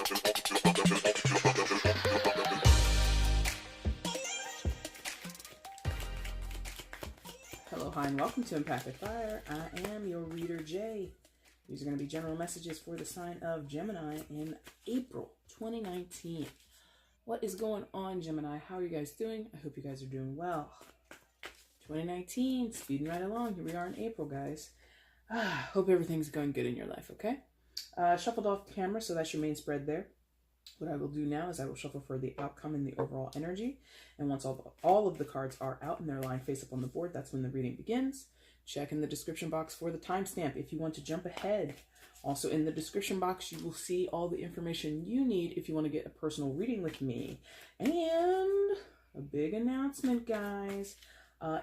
Hello, hi, and welcome to EmpathicFire. I am your reader, Jay. These are going to be general messages for the sign of Gemini in April 2019. What is going on, Gemini? How are you guys doing? I hope you guys are doing well. 2019, speeding right along. Here we are in April, guys. Hope everything's going good in your life, okay? Shuffled off camera, so that's your main spread there. What I will do now is I will shuffle for the outcome and the overall energy. And once all of the cards are out and they're lying face up on the board, that's when the reading begins. Check in the description box for the timestamp if you want to jump ahead. Also in the description box, you will see all the information you need if you want to get a personal reading with me. And a big announcement, guys.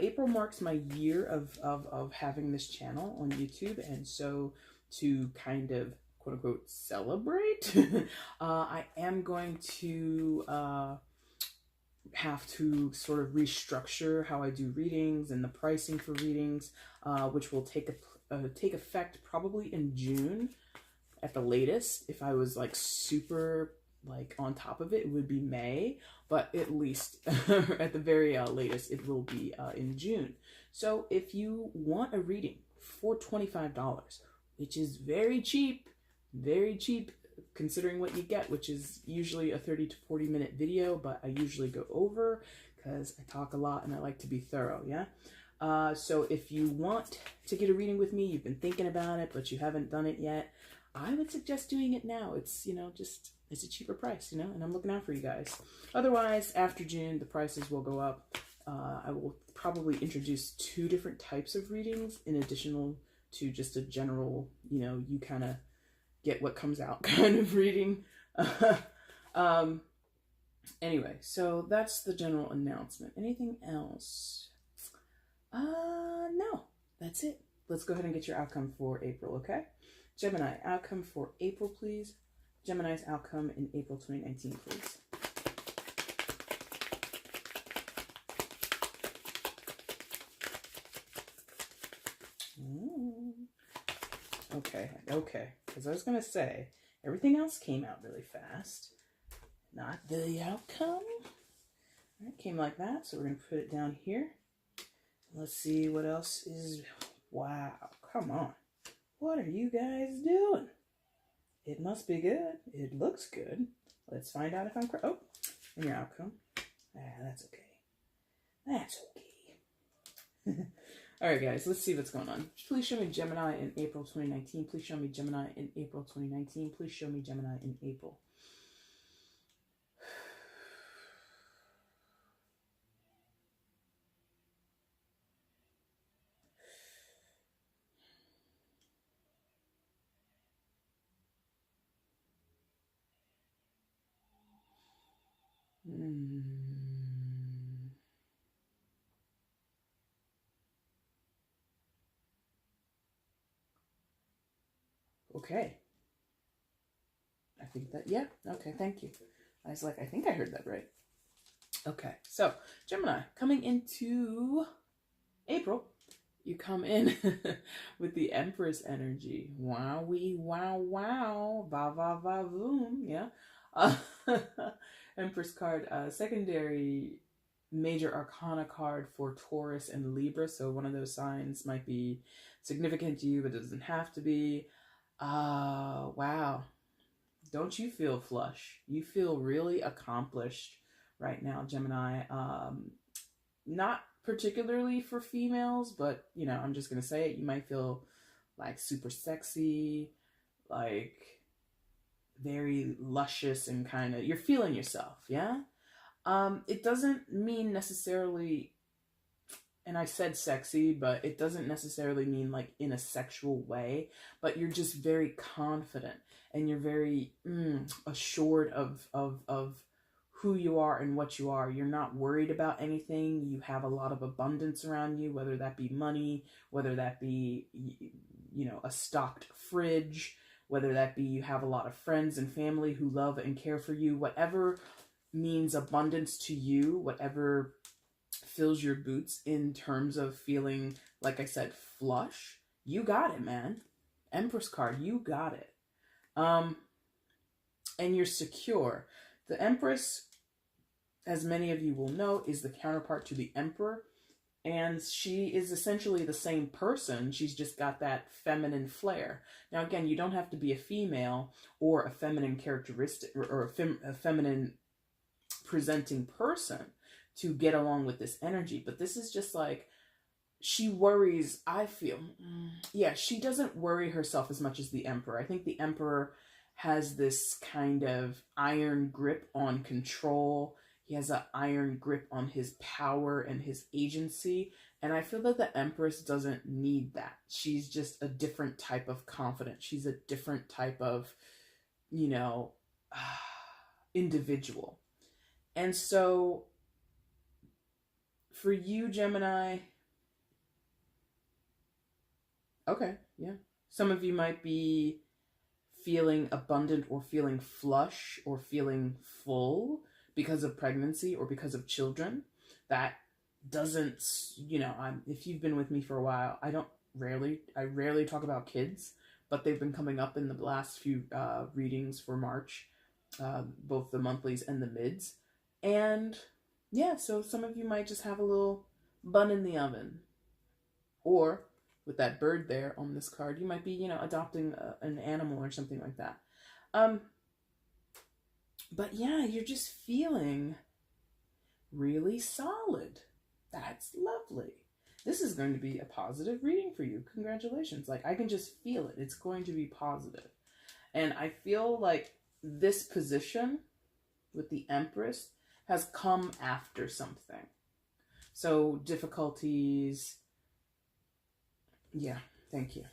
April marks my year of having this channel on YouTube. And so to kind of quote unquote celebrate, I am going to have to sort of restructure how I do readings and the pricing for readings, which will take effect probably in June at the latest. If I was like super like on top of it, it would be May, but at least at the very latest, it will be in June. So if you want a reading for $25, which is very cheap considering what you get, which is usually a 30 to 40 minute video, but I usually go over because I talk a lot and I like to be thorough, yeah? So if you want to get a reading with me, you've been thinking about it, but you haven't done it yet, I would suggest doing it now. It's, you know, it's a cheaper price, you know, and I'm looking out for you guys. Otherwise, after June, the prices will go up. I will probably introduce 2 different types of readings in addition to just a general, you know, you kind of get what comes out kind of reading. Anyway, so that's the general announcement. Anything else? No, that's it. Let's go ahead and get your outcome for April, okay? Gemini, outcome for April, please. Gemini's outcome in April 2019, please. Okay, because I was going to say, everything else came out really fast. Not the outcome. All right, came like that, so we're going to put it down here. Let's see what else is... Wow, come on. What are you guys doing? It must be good. It looks good. Let's find out if I'm correct. Oh, and your outcome. That's okay. That's okay. All right, guys, let's see what's going on. Please show me Gemini in April 2019. Please show me Gemini in April 2019. Please show me Gemini in April. Okay. I think that, yeah. Okay, thank you. I was like, I think I heard that right. Okay, so Gemini, coming into April, you come in with the Empress energy. Wow-wee, wow, va-va-va-voom, yeah. Empress card, secondary major arcana card for Taurus and Libra. So one of those signs might be significant to you, but it doesn't have to be. Wow. Don't you feel flush? You feel really accomplished right now, Gemini. Not particularly for females, but, you know, I'm just going to say it. You might feel like super sexy, like very luscious and kind of, you're feeling yourself, yeah? It doesn't mean necessarily, and I said sexy, but it doesn't necessarily mean like in a sexual way, but you're just very confident and you're very assured of who you are and what you are. You're not worried about anything. You have a lot of abundance around you, whether that be money, whether that be, you know, a stocked fridge, whether that be you have a lot of friends and family who love and care for you, whatever means abundance to you, whatever fills your boots in terms of feeling, like I said, flush, you got it, man. Empress card, you got it. and you're secure. The Empress, as many of you will know, is the counterpart to the Emperor. And she is essentially the same person. She's just got that feminine flair. Now, again, you don't have to be a female or a feminine characteristic or a feminine presenting person to get along with this energy. But this is just like, she worries, I feel. Yeah, she doesn't worry herself as much as the Emperor. I think the Emperor has this kind of iron grip on control. He has an iron grip on his power and his agency. And I feel that the Empress doesn't need that. She's just a different type of confidence. She's a different type of, you know, individual. And so for you, Gemini, okay, yeah. Some of you might be feeling abundant or feeling flush or feeling full because of pregnancy or because of children. That doesn't, you know, if you've been with me for a while, I rarely talk about kids, but they've been coming up in the last few readings for March, both the monthlies and the mids. And yeah, so some of you might just have a little bun in the oven. Or with that bird there on this card, you might be, you know, adopting an animal or something like that. But yeah, you're just feeling really solid. That's lovely. This is going to be a positive reading for you. Congratulations. Like, I can just feel it. It's going to be positive. And I feel like this position with the Empress has come after something. So difficulties. Yeah, thank you.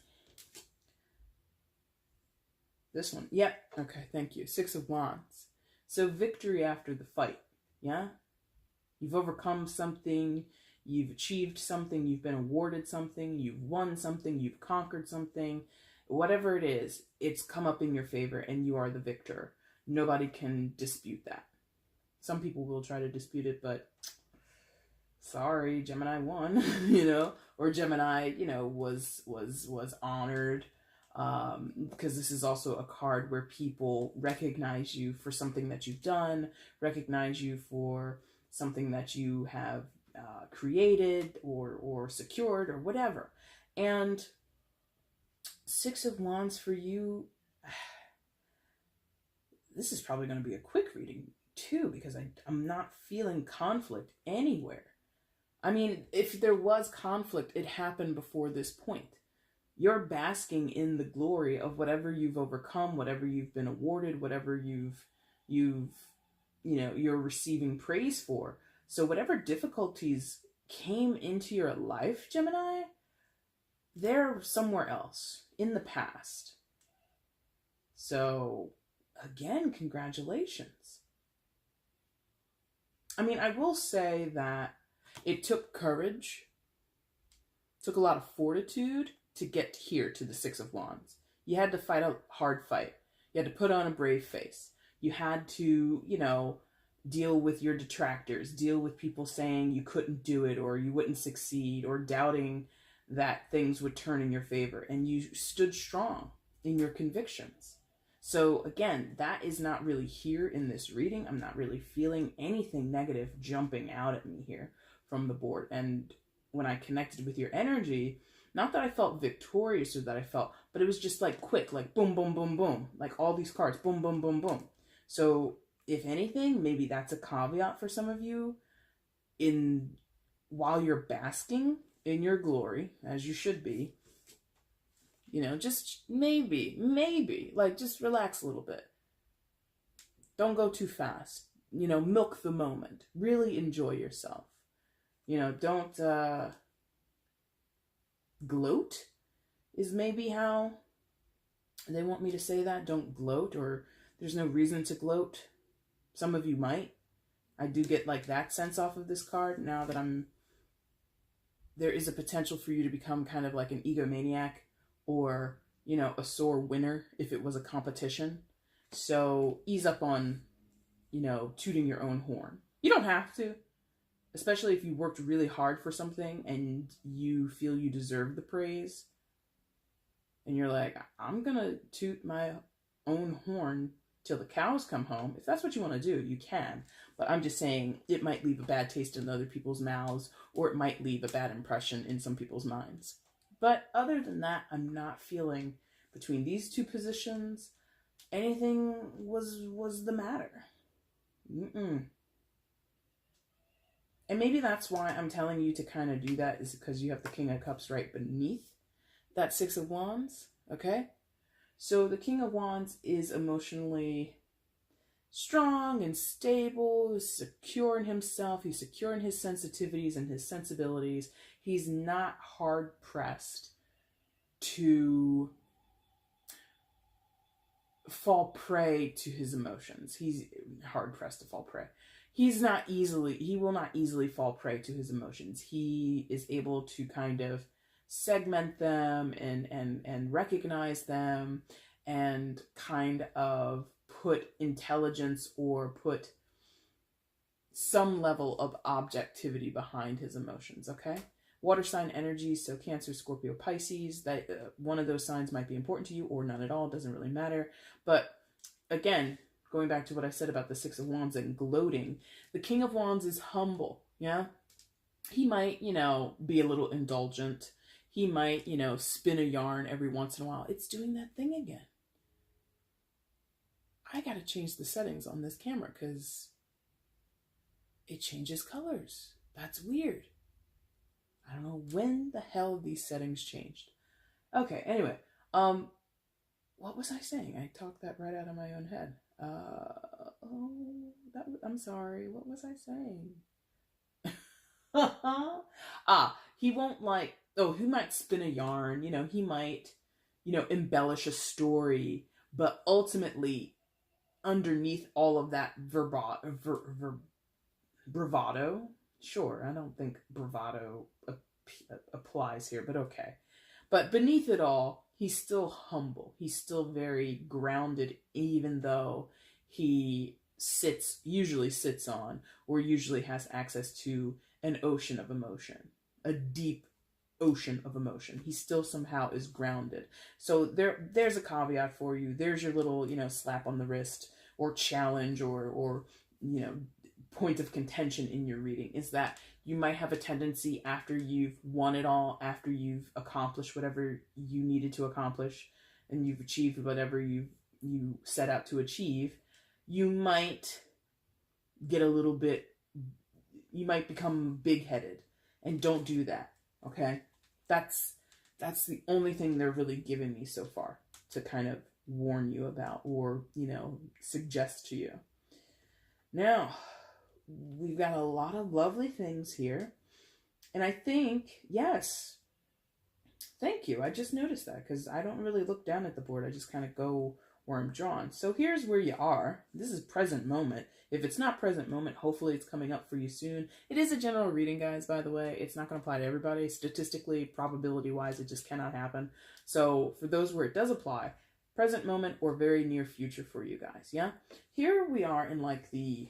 This one. Yep. Okay, thank you. 6 of Wands. So victory after the fight. Yeah? You've overcome something. You've achieved something. You've been awarded something. You've won something. You've conquered something. Whatever it is, it's come up in your favor and you are the victor. Nobody can dispute that. Some people will try to dispute it, but sorry, Gemini won, you know, or Gemini, you know, was honored, because this is also a card where people recognize you for something that you've done, recognize you for something that you have created or secured or whatever. And 6 of Wands for you, this is probably going to be a quick reading too, because I'm not feeling conflict anywhere. I mean, if there was conflict, it happened before this point. You're basking in the glory of whatever you've overcome, whatever you've been awarded, whatever you're receiving praise for. So whatever difficulties came into your life, Gemini, they're somewhere else in the past. So again, congratulations. I mean, I will say that it took courage, took a lot of fortitude to get here to the 6 of Wands. You had to fight a hard fight. You had to put on a brave face. You had to, you know, deal with your detractors, deal with people saying you couldn't do it or you wouldn't succeed or doubting that things would turn in your favor. And you stood strong in your convictions. So again, that is not really here in this reading. I'm not really feeling anything negative jumping out at me here from the board. And when I connected with your energy, not that I felt victorious or that I felt, but it was just like quick, like boom, boom, boom, boom, like all these cards, boom, boom, boom, boom. So if anything, maybe that's a caveat for some of you while you're basking in your glory, as you should be, you know, just maybe, like just relax a little bit. Don't go too fast, you know, milk the moment, really enjoy yourself. You know, don't gloat is maybe how they want me to say that. Don't gloat, or there's no reason to gloat. Some of you might. I do get like that sense off of this card now that there is a potential for you to become kind of like an egomaniac or, you know, a sore winner if it was a competition. So ease up on, you know, tooting your own horn. You don't have to. Especially if you worked really hard for something and you feel you deserve the praise. And you're like, I'm going to toot my own horn till the cows come home. If that's what you want to do, you can. But I'm just saying it might leave a bad taste in other people's mouths, or it might leave a bad impression in some people's minds. But other than that, I'm not feeling between these two positions anything was the matter. And maybe that's why I'm telling you to kind of do that, is because you have the King of Cups right beneath that Six of Wands, okay? So the King of Wands is emotionally strong and stable, he's secure in himself, he's secure in his sensitivities and his sensibilities. He's not hard-pressed to fall prey to his emotions. He's hard-pressed to fall prey. He will not easily fall prey to his emotions. He is able to kind of segment them and recognize them and kind of put intelligence or put some level of objectivity behind his emotions, okay? Water sign energy, so Cancer, Scorpio, Pisces, that one of those signs might be important to you or none at all, doesn't really matter. But again, going back to what I said about the Six of Wands and gloating, the King of Wands is humble, yeah? He might, be a little indulgent. He might, spin a yarn every once in a while. It's doing that thing again. I got to change the settings on this camera because it changes colors. That's weird. I don't know when the hell these settings changed. Okay, anyway. What was I saying? I talked that right out of my own head. I'm sorry. What was I saying? He won't he might spin a yarn, he might, embellish a story, but ultimately underneath all of that bravado, sure, I don't think bravado applies here, but okay. But beneath it all, he's still humble. He's still very grounded, even though he usually sits on, or usually has access to an ocean of emotion, a deep ocean of emotion. He still somehow is grounded. So there's a caveat for you. There's your little, slap on the wrist or challenge or point of contention in your reading, is that you might have a tendency after you've won it all, after you've accomplished whatever you needed to accomplish and you've achieved whatever you set out to achieve, you might get you might become big-headed, and don't do that, okay? That's the only thing they're really giving me so far to kind of warn you about or, suggest to you. Now, we've got a lot of lovely things here. And I think, yes, thank you. I just noticed that because I don't really look down at the board. I just kind of go where I'm drawn. So here's where you are. This is present moment. If it's not present moment, hopefully it's coming up for you soon. It is a general reading, guys, by the way. It's not going to apply to everybody. Statistically, probability-wise, it just cannot happen. So for those where it does apply, present moment or very near future for you guys, yeah? Here we are in the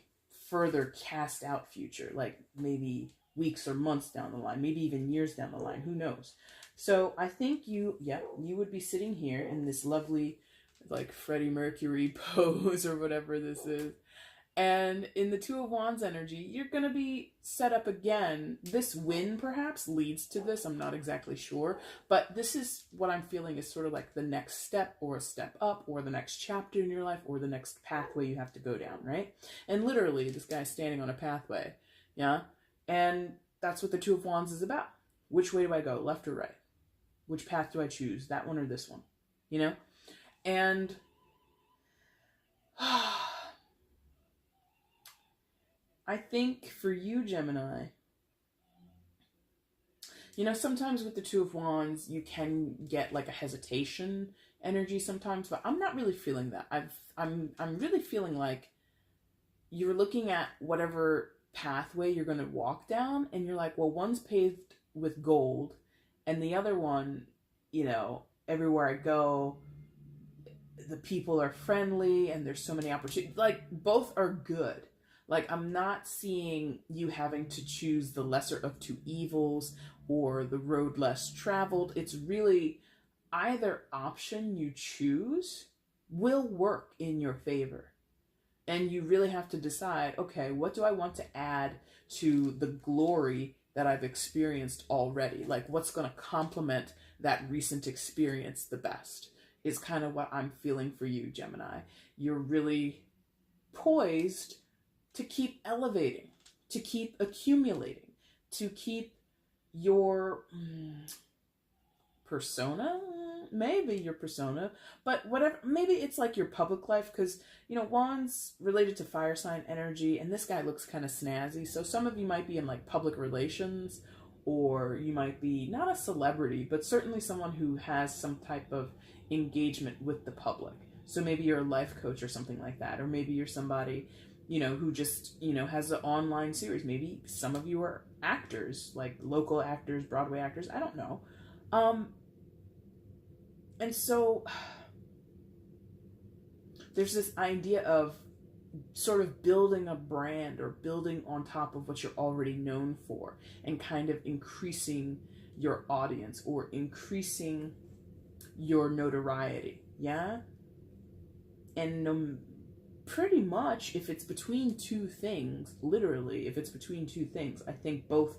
further cast out future, maybe weeks or months down the line, maybe even years down the line, who knows? So I think you would be sitting here in this lovely, Freddie Mercury pose or whatever this is. And in the Two of Wands energy, you're going to be set up again. This win perhaps leads to this. I'm not exactly sure. But this is what I'm feeling is sort of the next step or a step up or the next chapter in your life or the next pathway you have to go down, right? And literally, this guy's standing on a pathway, yeah? And that's what the Two of Wands is about. Which way do I go, left or right? Which path do I choose, that one or this one? And I think for you, Gemini, sometimes with the Two of Wands, you can get a hesitation energy sometimes, but I'm not really feeling that. I'm really feeling like you're looking at whatever pathway you're going to walk down, and you're like, well, one's paved with gold, and the other one, everywhere I go, the people are friendly, and there's so many opportunities. Both are good. I'm not seeing you having to choose the lesser of two evils or the road less traveled. It's really either option you choose, will work in your favor. And you really have to decide, okay, what do I want to add to the glory that I've experienced already? Like, what's going to complement that recent experience the best is kind of what I'm feeling for you, Gemini. You're really poised to keep elevating, to keep accumulating, to keep your persona, maybe your persona, but whatever, maybe it's like your public life, because, you know, Wands related to fire sign energy, and this guy looks kind of snazzy, so some of you might be in like public relations, or you might be not a celebrity, but certainly someone who has some type of engagement with the public. So maybe you're a life coach or something like that, or maybe you're somebody, you know, who just, you know, has an online series. Maybe some of you are actors, like local actors, Broadway actors, I don't know. And so there's this idea of sort of building a brand or building on top of what you're already known for and kind of increasing your audience or increasing your notoriety. Yeah. And pretty much if it's between two things, literally, if it's between two things, I think both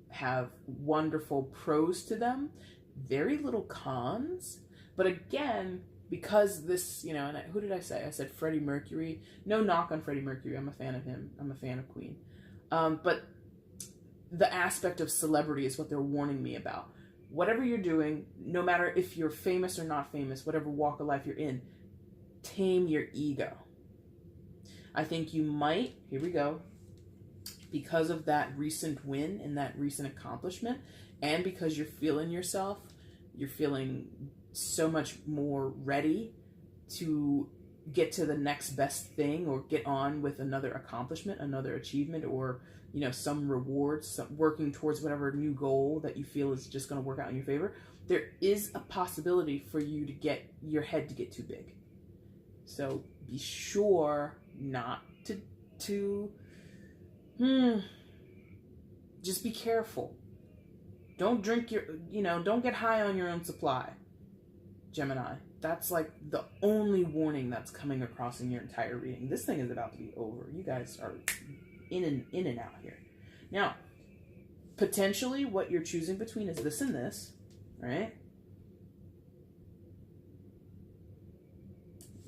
have wonderful pros to them, very little cons. But again, because this, you know, and who did I say? I said Freddie Mercury. No knock on Freddie Mercury. I'm a fan of him. I'm a fan of Queen. But the aspect of celebrity is what they're warning me about. Whatever you're doing, no matter if you're famous or not famous, whatever walk of life you're in, tame your ego. I think you might, here we go, because of that recent win and that recent accomplishment, and because you're feeling yourself, you're feeling so much more ready to get to the next best thing or get on with another accomplishment, another achievement, or, you know, some rewards, some working towards whatever new goal that you feel is just going to work out in your favor. There is a possibility for you to get your head to get too big. So be sure not to just be careful. Don't drink don't get high on your own supply, Gemini. That's like the only warning that's coming across in your entire reading. This thing is about to be over. You guys are in and out here. Now, potentially what you're choosing between is this and this, right?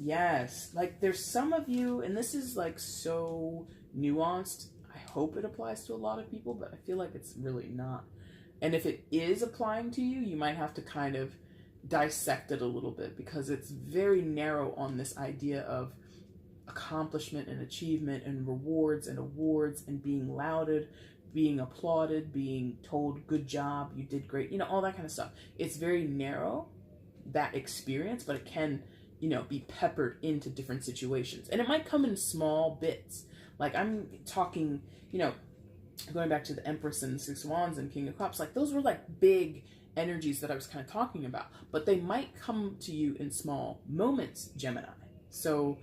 Yes, like there's some of you, and this is like so nuanced. I hope it applies to a lot of people, but I feel like it's really not. And if it is applying to you, you might have to kind of dissect it a little bit, because it's very narrow on this idea of accomplishment and achievement and rewards and awards and being lauded, being applauded, being told good job, you did great, all that kind of stuff. It's very narrow, that experience, but it can, be peppered into different situations. And it might come in small bits. Like I'm talking, going back to the Empress and Six of Wands and King of Cups, like those were like big energies that I was kind of talking about, but they might come to you in small moments, Gemini. So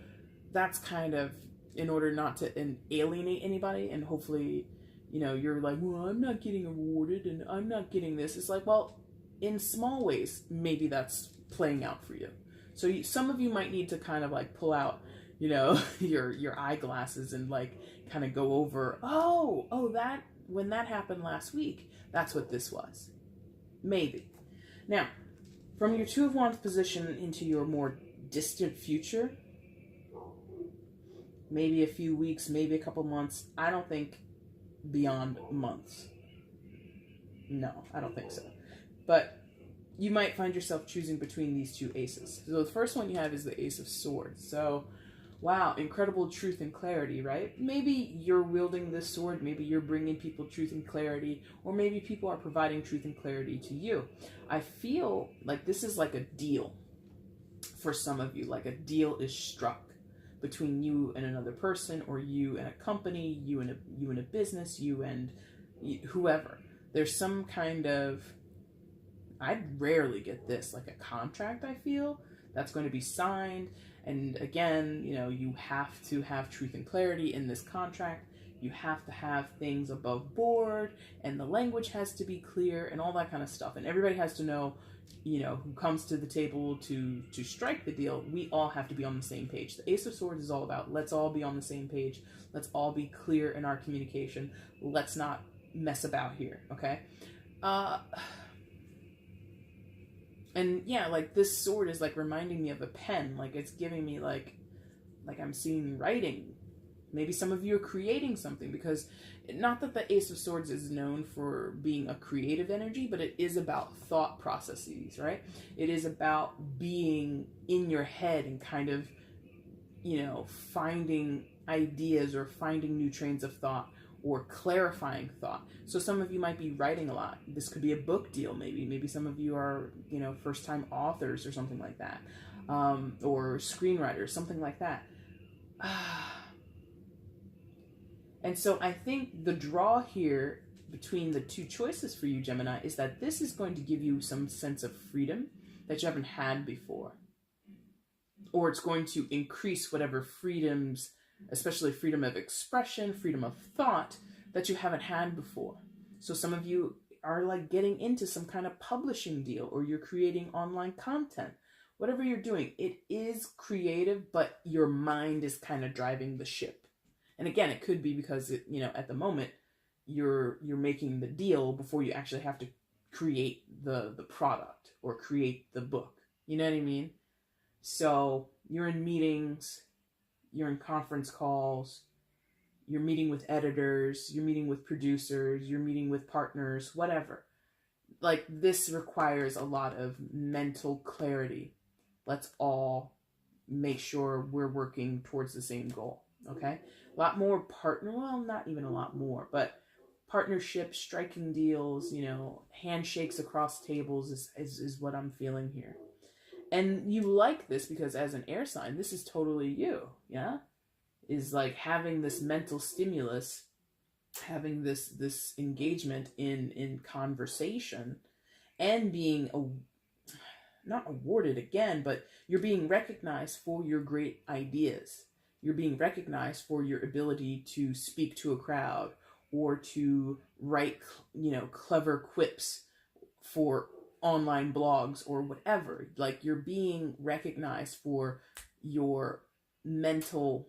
that's kind of in order not to alienate anybody, and hopefully, you're like, well, I'm not getting awarded and I'm not getting this. It's like, well, in small ways, maybe that's playing out for you. So some of you might need to kind of like pull out, your eyeglasses and like kind of go over, that when that happened last week, that's what this was. Maybe. Now, from your Two of Wands position into your more distant future, maybe a few weeks, maybe a couple months, I don't think beyond months. No, I don't think so. But you might find yourself choosing between these two aces. So the first one you have is the Ace of Swords. So, wow, incredible truth and clarity, right? Maybe you're wielding this sword, maybe you're bringing people truth and clarity, or maybe people are providing truth and clarity to you. I feel like this is like a deal for some of you, like a deal is struck between you and another person, or you and a company, you and a business, you and whoever. There's some kind of, I rarely get this, like a contract, I feel, that's going to be signed. And again, you know, you have to have truth and clarity in this contract. You have to have things above board, and the language has to be clear and all that kind of stuff. And everybody has to know, you know, who comes to the table to strike the deal. We all have to be on the same page. The Ace of Swords is all about, let's all be on the same page. Let's all be clear in our communication. Let's not mess about here, okay? And yeah, like this sword is like reminding me of a pen. Like it's giving me like I'm seeing writing. Maybe some of you are creating something, because not that the Ace of Swords is known for being a creative energy, but it is about thought processes, right? It is about being in your head and kind of, you know, finding ideas or finding new trains of thought or clarifying thought. So some of you might be writing a lot. This could be a book deal, maybe. Maybe some of you are, you know, first-time authors or something like that, or screenwriters, something like that. And so I think the draw here between the two choices for you, Gemini, is that this is going to give you some sense of freedom that you haven't had before. Or it's going to increase whatever freedoms, especially freedom of expression, freedom of thought, that you haven't had before. So some of you are like getting into some kind of publishing deal, or you're creating online content. Whatever you're doing, it is creative, but your mind is kind of driving the ship. And again, it could be because, you know, at the moment, you're making the deal before you actually have to create the product or create the book. You know what I mean? So you're in meetings, you're in conference calls, you're meeting with editors, you're meeting with producers, you're meeting with partners, whatever. Like, this requires a lot of mental clarity. Let's all make sure we're working towards the same goal, okay? A lot more well, not even a lot more, but partnerships, striking deals, you know, handshakes across tables is what I'm feeling here. And you like this because as an air sign, this is totally you, yeah? Is like having this mental stimulus, having this engagement in conversation, and being not awarded again, but you're being recognized for your great ideas. You're being recognized for your ability to speak to a crowd or to write, you know, clever quips for online blogs or whatever. Like, you're being recognized for your mental,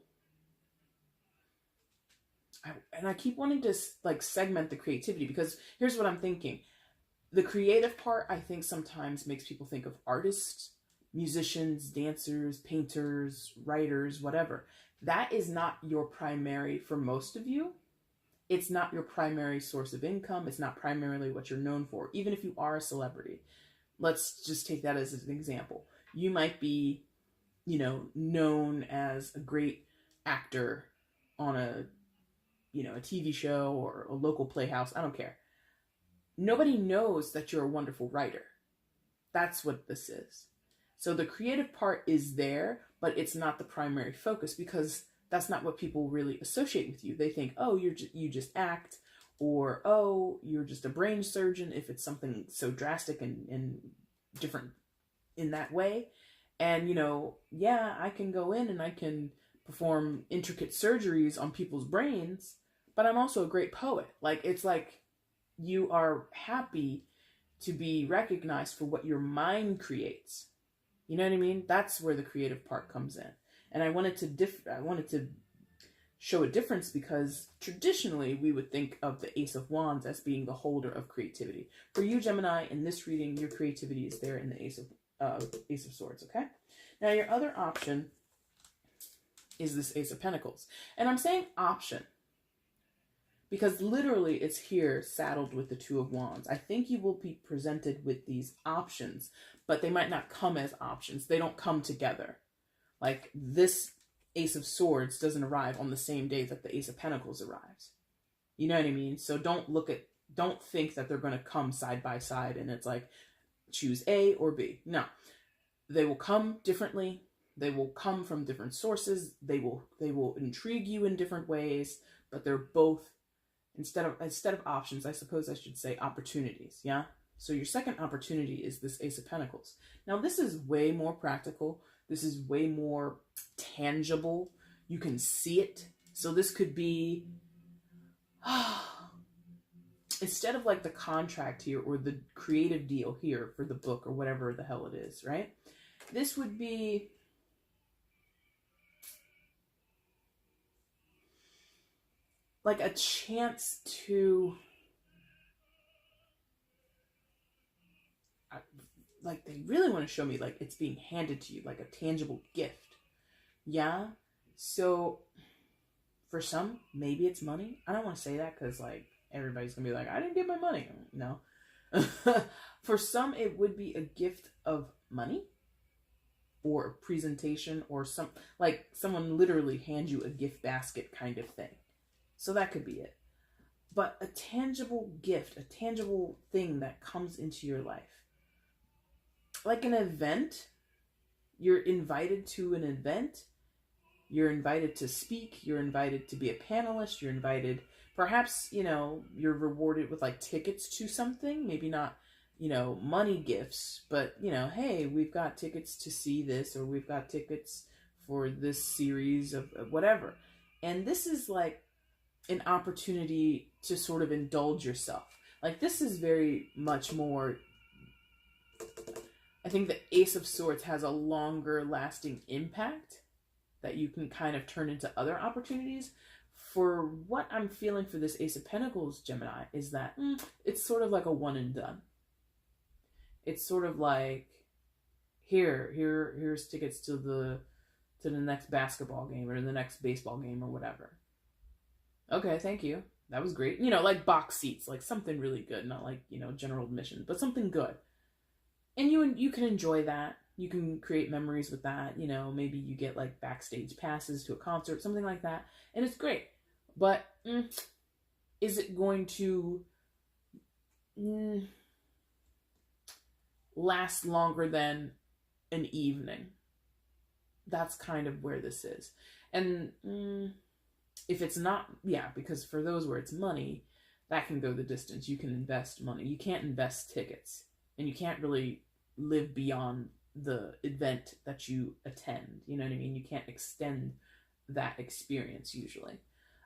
and I keep wanting to like segment the creativity, because here's what I'm thinking. The creative part, I think, sometimes makes people think of artists, musicians, dancers, painters, writers, whatever. That is not your primary, for most of you. It's not your primary source of income. It's not primarily what you're known for, even if you are a celebrity. Let's just take that as an example. You might be, you know, known as a great actor on a, you know, a TV show or a local playhouse. I don't care. Nobody knows that you're a wonderful writer. That's what this is. So the creative part is there, but it's not the primary focus, because that's not what people really associate with you. They think, oh, you just act, or, oh, you're just a brain surgeon, if it's something so drastic and different in that way. And, you know, yeah, I can go in and I can perform intricate surgeries on people's brains, but I'm also a great poet. Like, it's like you are happy to be recognized for what your mind creates. You know what I mean? That's where the creative part comes in. And I wanted to show a difference, because traditionally we would think of the Ace of Wands as being the holder of creativity. For you, Gemini, in this reading, your creativity is there in the Ace of Swords, okay? Now, your other option is this Ace of Pentacles. And I'm saying option because literally it's here saddled with the Two of Wands. I think you will be presented with these options, but they might not come as options. They don't come together. Like, this Ace of Swords doesn't arrive on the same day that the Ace of Pentacles arrives. You know what I mean? So don't think that they're going to come side by side and it's like, choose A or B. No, they will come differently. They will come from different sources. They will intrigue you in different ways, but they're both, instead of options, I suppose I should say opportunities. Yeah. So your second opportunity is this Ace of Pentacles. Now, this is way more practical This is way more tangible. You can see it. So this could be, instead of like the contract here or the creative deal here for the book or whatever the hell it is, right? This would be like a chance to, like they really want to show me like it's being handed to you, like a tangible gift. Yeah. So for some, maybe it's money. I don't want to say that because like everybody's gonna be like, I didn't get my money. No. For some, it would be a gift of money or a presentation or some, like someone literally hand you a gift basket kind of thing. So that could be it. But a tangible gift, a tangible thing that comes into your life. Like an event, you're invited to an event, you're invited to speak, you're invited to be a panelist, you're invited, perhaps, you know, you're rewarded with like tickets to something, maybe not, you know, money gifts, but, you know, hey, we've got tickets to see this, or we've got tickets for this series of whatever. And this is like an opportunity to sort of indulge yourself. Like this is very much more, I think the Ace of Swords has a longer lasting impact that you can kind of turn into other opportunities. For what I'm feeling for this Ace of Pentacles, Gemini, is that it's sort of like a one and done. It's sort of like, here's tickets to the next basketball game or the next baseball game or whatever. Okay, thank you. That was great. You know, like box seats, like something really good, not like, you know, general admission, but something good. And you can enjoy that. You can create memories with that. You know, maybe you get like backstage passes to a concert, something like that. And it's great. But is it going to last longer than an evening? That's kind of where this is. And if it's not, yeah, because for those where it's money, that can go the distance. You can invest money. You can't invest tickets. And you can't really live beyond the event that you attend. You know what I mean? You can't extend that experience usually.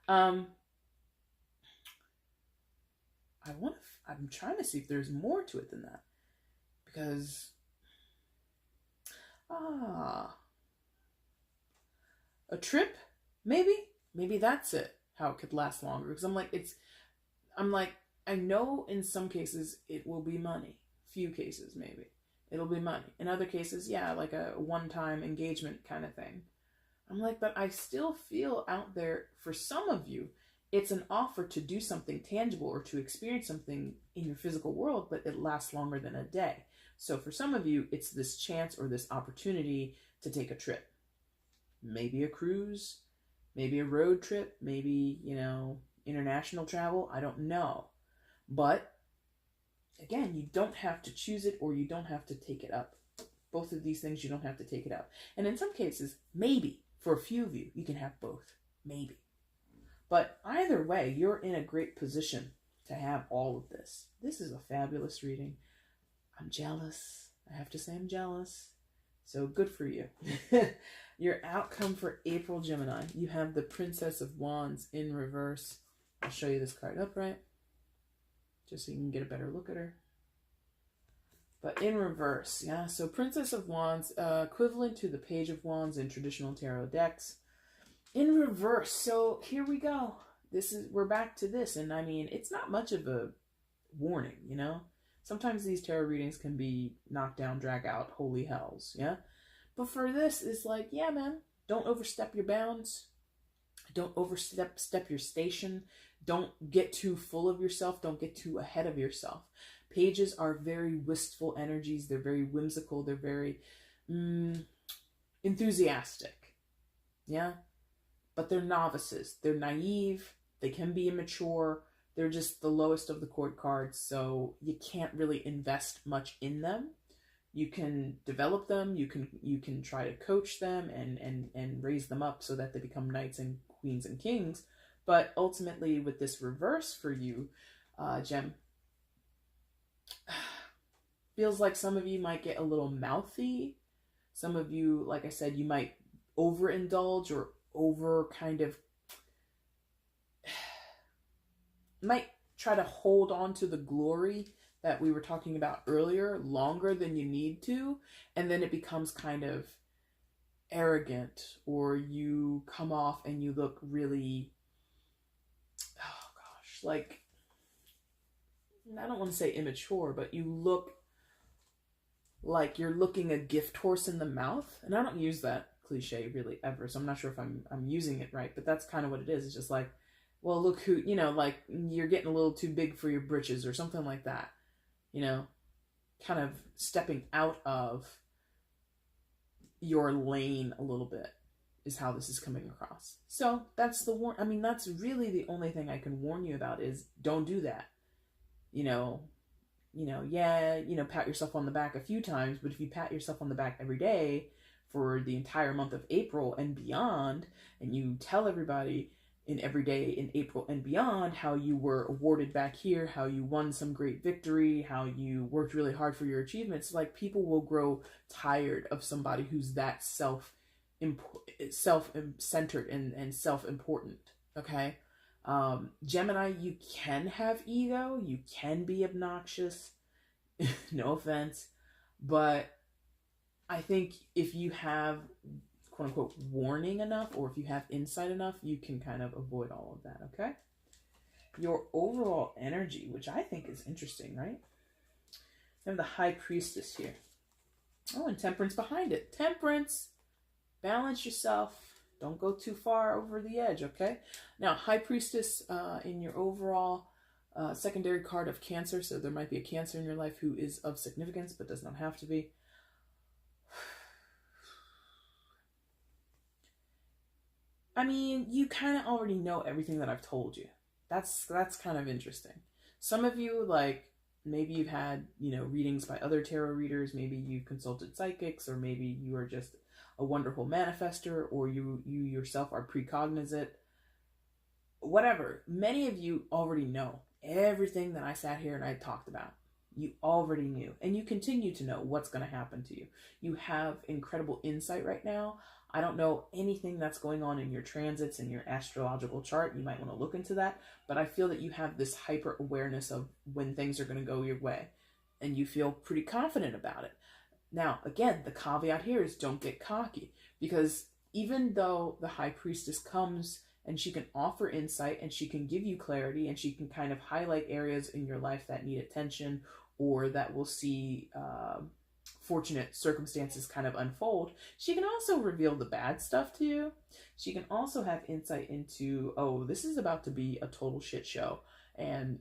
I'm trying to see if there's more to it than that. Because, a trip, maybe that's it. How it could last longer. Because I know in some cases it will be money. Few cases, maybe. It'll be money. In other cases, yeah, like a one-time engagement kind of thing. I'm like, but I still feel out there, for some of you, it's an offer to do something tangible or to experience something in your physical world, but it lasts longer than a day. So for some of you, it's this chance or this opportunity to take a trip. Maybe a cruise, maybe a road trip, maybe, you know, international travel. I don't know. But again, you don't have to choose it or you don't have to take it up. Both of these things, you don't have to take it up. And in some cases, maybe, for a few of you, you can have both. Maybe. But either way, you're in a great position to have all of this. This is a fabulous reading. I'm jealous. I have to say I'm jealous. So good for you. Your outcome for April, Gemini. You have the Princess of Wands in reverse. I'll show you this card upright, just so you can get a better look at her. But in reverse, yeah. So Princess of Wands, equivalent to the Page of Wands in traditional tarot decks. In reverse, so here we go. We're back to this, and I mean, it's not much of a warning, you know? Sometimes these tarot readings can be knock down, drag out, holy hells, yeah? But for this, it's like, yeah, man, don't overstep your bounds. Don't overstep your station. Don't get too full of yourself. Don't get too ahead of yourself. Pages are very wistful energies. They're very whimsical. They're very enthusiastic. Yeah? But they're novices. They're naive. They can be immature. They're just the lowest of the court cards, so you can't really invest much in them. You can develop them. You can try to coach them and raise them up so that they become knights and queens and kings. But ultimately, with this reverse for you, Gem, feels like some of you might get a little mouthy. Some of you, like I said, you might overindulge or over kind of might try to hold on to the glory that we were talking about earlier longer than you need to, and then it becomes kind of arrogant, or you come off and you look really, oh gosh, like, I don't want to say immature, but you look like you're looking a gift horse in the mouth. And I don't use that cliche really ever, so I'm not sure if I'm using it right, but that's kind of what it is. It's just like, well, look who, you know, like you're getting a little too big for your britches or something like that, you know, kind of stepping out of your lane a little bit is how this is coming across. So that's the I mean, that's really the only thing I can warn you about is don't do that. Yeah, pat yourself on the back a few times, but if you pat yourself on the back every day for the entire month of April and beyond, and you tell everybody in every day in April and beyond how you were awarded back here, how you won some great victory, how you worked really hard for your achievements, like people will grow tired of somebody who's that self-centered and self-important, okay? Gemini, you can have ego, you can be obnoxious, no offense, but I think if you have quote unquote warning enough, or if you have insight enough, you can kind of avoid all of that, okay? Your overall energy, which I think is interesting, right? I have the High Priestess here. Oh, and Temperance behind it. Temperance, balance yourself. Don't go too far over the edge, okay? Now, High Priestess in your overall secondary card of Cancer, so there might be a Cancer in your life who is of significance, but does not have to be. I mean, you kind of already know everything that I've told you. That's kind of interesting. Some of you, like, maybe you've had, readings by other tarot readers. Maybe you've consulted psychics, or maybe you are just a wonderful manifester, or you yourself are precognizant. Whatever. Many of you already know everything that I sat here and I talked about. You already knew, and you continue to know what's going to happen to you. You have incredible insight right now. I don't know anything that's going on in your transits and your astrological chart. You might want to look into that, but I feel that you have this hyper awareness of when things are going to go your way, and you feel pretty confident about it. Now, again, the caveat here is don't get cocky, because even though the High Priestess comes and she can offer insight and she can give you clarity and she can kind of highlight areas in your life that need attention, or that will see fortunate circumstances kind of unfold, she can also reveal the bad stuff to you. She can also have insight into, oh, this is about to be a total shit show, and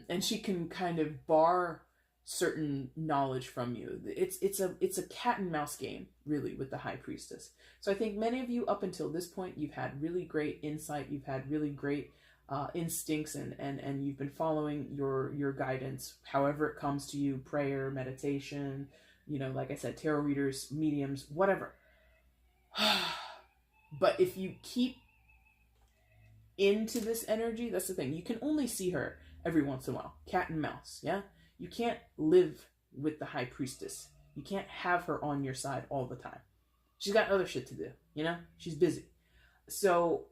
and she can kind of bar certain knowledge from you. It's a cat and mouse game, really, with the High Priestess. So I think many of you up until this point, you've had really great insight, you've had really great instincts, and you've been following your guidance, however it comes to you, prayer, meditation, like I said, tarot readers, mediums, whatever. But if you keep into this energy, that's the thing. You can only see her every once in a while. Cat and mouse, yeah? You can't live with the High Priestess. You can't have her on your side all the time. She's got other shit to do, She's busy. So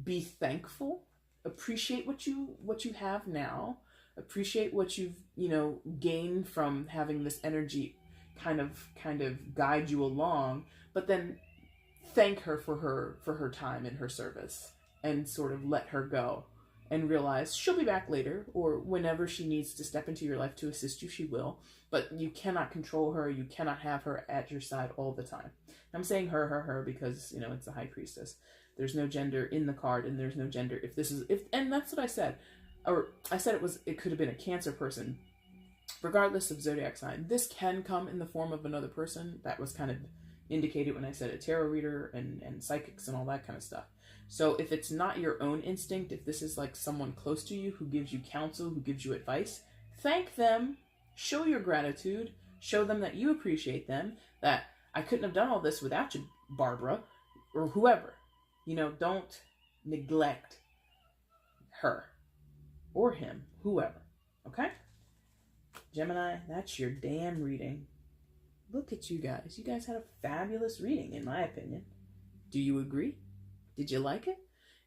be thankful, appreciate what you have now, appreciate what you've gained from having this energy kind of guide you along, but then thank her for her time and her service, and sort of let her go and realize she'll be back later, or whenever she needs to step into your life to assist you, she will. But you cannot control her. You cannot have her at your side all the time. I'm saying her because it's the High Priestess. There's no gender in the card, and there's no gender and that's what I said. Or I said it could have been a Cancer person. Regardless of zodiac sign, this can come in the form of another person. That was kind of indicated when I said a tarot reader and psychics and all that kind of stuff. So if it's not your own instinct, if this is like someone close to you who gives you counsel, who gives you advice, thank them, show your gratitude, show them that you appreciate them, that I couldn't have done all this without you, Barbara, or whoever. Don't neglect her or him, whoever. Okay? Gemini, that's your damn reading. Look at you guys. You guys had a fabulous reading, in my opinion. Do you agree? Did you like it?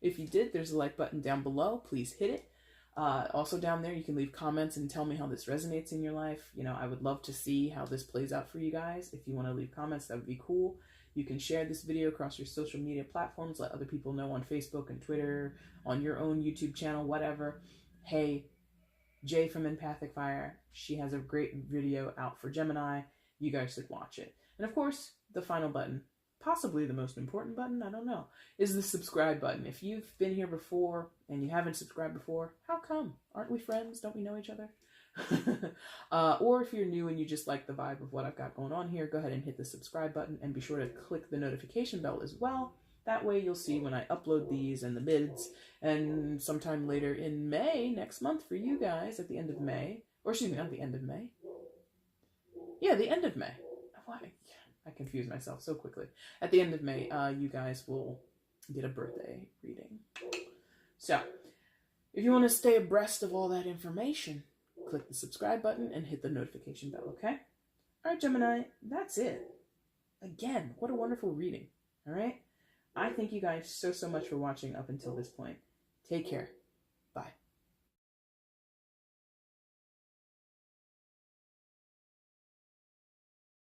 If you did, there's a like button down below. Please hit it. Also down there, you can leave comments and tell me how this resonates in your life. You know, I would love to see how this plays out for you guys. If you want to leave comments, that would be cool. You can share this video across your social media platforms. Let other people know on Facebook and Twitter, on your own YouTube channel, whatever. Hey, Jay from EmpathicFire, she has a great video out for Gemini. You guys should watch it. And of course, the final button, possibly the most important button, I don't know, is the subscribe button. If you've been here before and you haven't subscribed before, how come? Aren't we friends? Don't we know each other? Or if you're new and you just like the vibe of what I've got going on here, go ahead and hit the subscribe button and be sure to click the notification bell as well. That way you'll see when I upload these and the bids, and sometime later in May, next month for you guys, at the end of May, or excuse me, not the end of May. Yeah, the end of May. Why? I confuse myself so quickly. At the end of May, you guys will get a birthday reading. So, if you want to stay abreast of all that information, click the subscribe button and hit the notification bell, okay? All right, Gemini, that's it. Again, what a wonderful reading, all right? I thank you guys so much for watching up until this point. Take care. Bye.